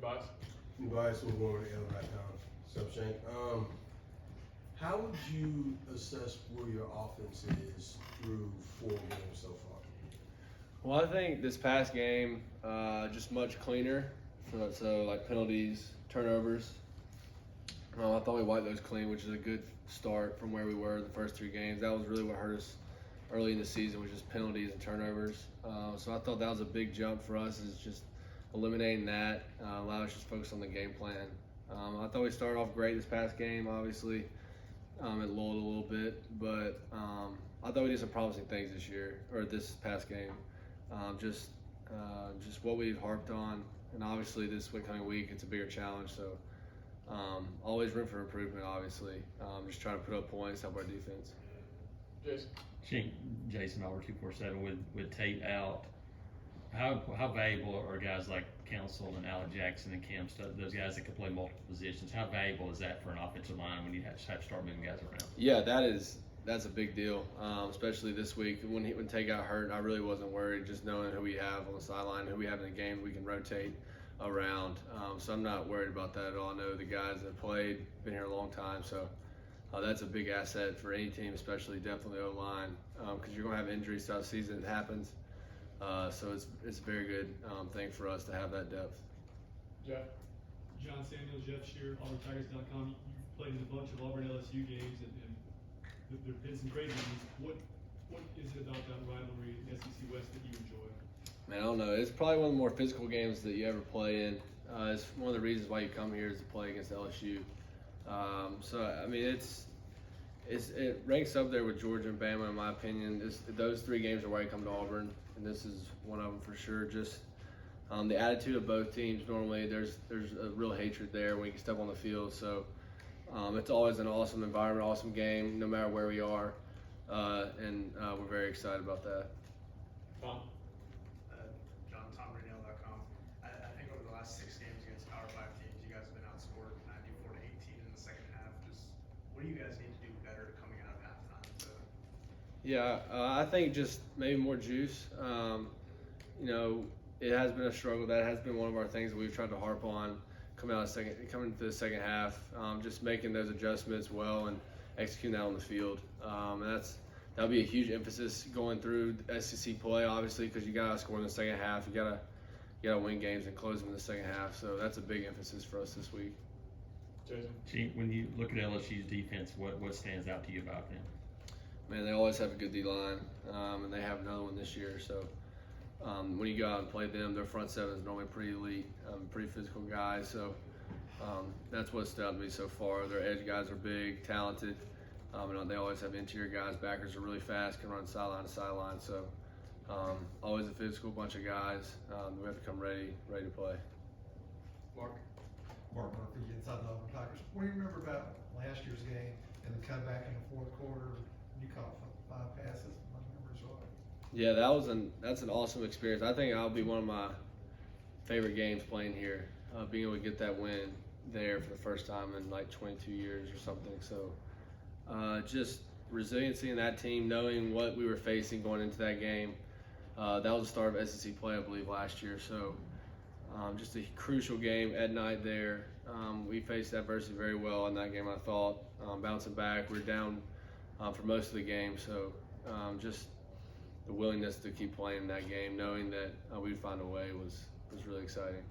Bias? Bias will go over to L.com. What's up, Shank? How would you assess where your offense is through 4 games so far? Well, I think this past game, just much cleaner. So like penalties, turnovers. I thought we wiped those clean, which is a good start from where we were the first 3 games. That was really what hurt us early in the season, was just penalties and turnovers. So I thought that was a big jump for us, is just eliminating that, allow us to just focus on the game plan. I thought we started off great this past game, obviously. It lulled a little bit, but I thought we did some promising things this past game. Just what we've harped on, and obviously this coming week it's a bigger challenge. So always room for improvement. Obviously, just trying to put up points, help our defense. Jason Auburn 247 with Tate out. How valuable are guys like Council and Alec Jackson and Kim, those guys that can play multiple positions? How valuable is that for an offensive line when you have to start moving guys around? Yeah, that's a big deal, especially this week. When Tate got hurt, I really wasn't worried, just knowing who we have on the sideline, who we have in the game we can rotate around. So I'm not worried about that at all. I know the guys that played, been here a long time, so that's a big asset for any team, especially depth on the O-line, because you're going to have injuries throughout the season. It happens. So it's a very good thing for us to have that depth. Jeff? John Samuels, Jeff Shear, AuburnTigers.com. You've played in a bunch of Auburn LSU games, and there have been some crazy ones. What is it about that rivalry in the SEC West that you enjoy? Man, I don't know. It's probably one of the more physical games that you ever play in. It's one of the reasons why you come here is to play against LSU. So I mean, it ranks up there with Georgia and Bama in my opinion. Those 3 games are why you come to Auburn, and this is one of them for sure. Just the attitude of both teams. Normally, there's a real hatred there when you step on the field. So it's always an awesome environment, awesome game, no matter where we are, and we're very excited about that. Tom? JohnTomRaynell.com. I think over the last 6 games against Power 5 teams, you guys have been outscored 94-18 in the second half. Just what do you guys need to do better coming out of halftime? Yeah, I think just maybe more juice. It has been a struggle. That has been one of our things that we've tried to harp on coming into the second half. Just making those adjustments well and executing that on the field. And that'll be a huge emphasis going through SEC play, obviously, because you gotta score in the second half. You gotta win games and close them in the second half. So that's a big emphasis for us this week. Jason? When you look at LSU's defense, what stands out to you about them? Man, they always have a good D-line, and they have another one this year. So when you go out and play them, their front 7 is normally pretty elite, pretty physical guys. So that's what stood out to me so far. Their edge guys are big, talented, and they always have interior guys. Backers are really fast, can run sideline to sideline. So always a physical bunch of guys. We have to come ready to play. Mark? Mark Murphy, inside the Auburn Tigers. What do you remember about last year's game and the comeback in the 4th quarter? You caught 5 passes, if my memory's right. Yeah, that's an awesome experience. I think that'll be one of my favorite games playing here. Being able to get that win there for the first time in like 22 years or something. So just resiliency in that team, knowing what we were facing going into that game. That was the start of SEC play, I believe, last year. So just a crucial game at night there. We faced adversity very well in that game, I thought. Bouncing back, we were down for most of the game. So just the willingness to keep playing that game, knowing that we'd find a way was really exciting.